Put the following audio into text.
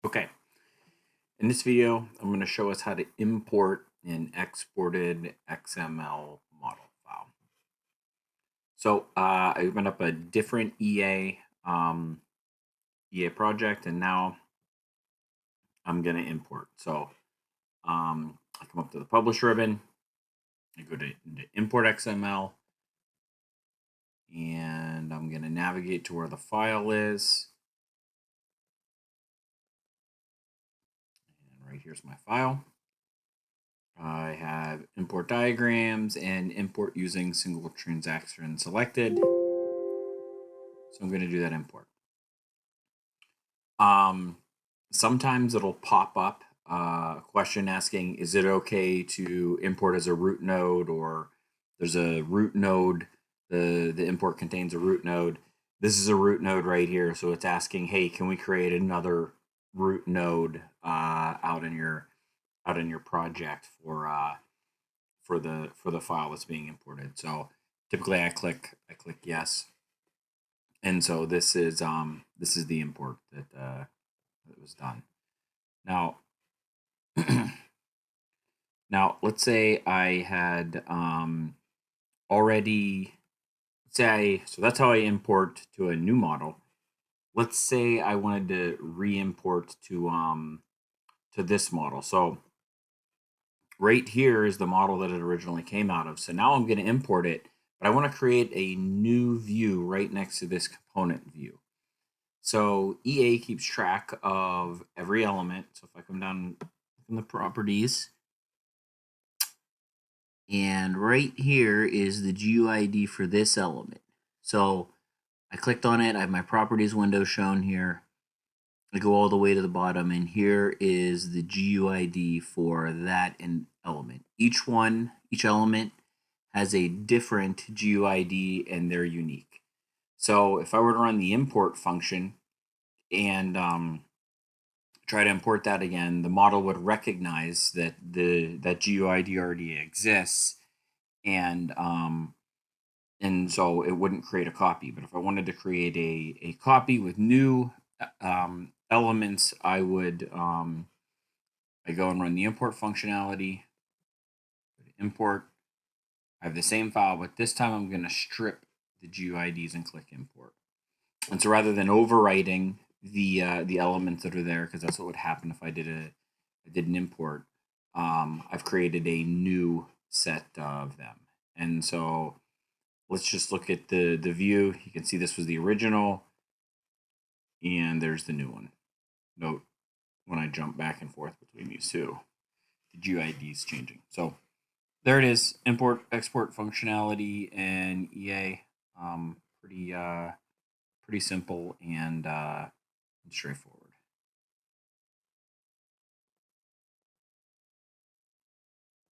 Okay, in this video, I'm going to show us how to import an exported XML model file. So I opened up a different EA project, and now I'm going to import. So I come up to the Publish ribbon, I go to Import XML, and I'm going to navigate to where the file is. And right here's my file. I have import diagrams and import using single transaction selected. So I'm going to do that import. Sometimes it'll pop up a question asking, is it okay to import as a root node, or there's a root node, the import contains a root node. This is a root node right here. So it's asking, hey, can we create another root node out in your project for the file that's being imported. So typically I click yes, and so this is the import that was done. Now now let's say I had already, so that's how I import to a new model. Let's say I wanted to re-import to this model. So right here is the model that it originally came out of. So now I'm going to import it, but I want to create a new view right next to this component view. So EA keeps track of every element. So if I come down in the properties, and right here is the GUID for this element. So I clicked on it, I have my properties window shown here. I go all the way to the bottom, and here is the GUID for that element. Each element has a different GUID, and they're unique. So if I were to run the import function and try to import that again, the model would recognize that that GUID already exists, and so it wouldn't create a copy. But if I wanted to create a copy with new elements, I would I go and run the import functionality, import. I have the same file, but this time I'm going to strip the GUIDs and click import. And so rather than overwriting the elements that are there, because that's what would happen if I did an import, I've created a new set of them. And so let's just look at the view. You can see this was the original, and there's the new one. Note when I jump back and forth between these two, the GUID is changing. So there it is, import export functionality in EA. Pretty simple and straightforward.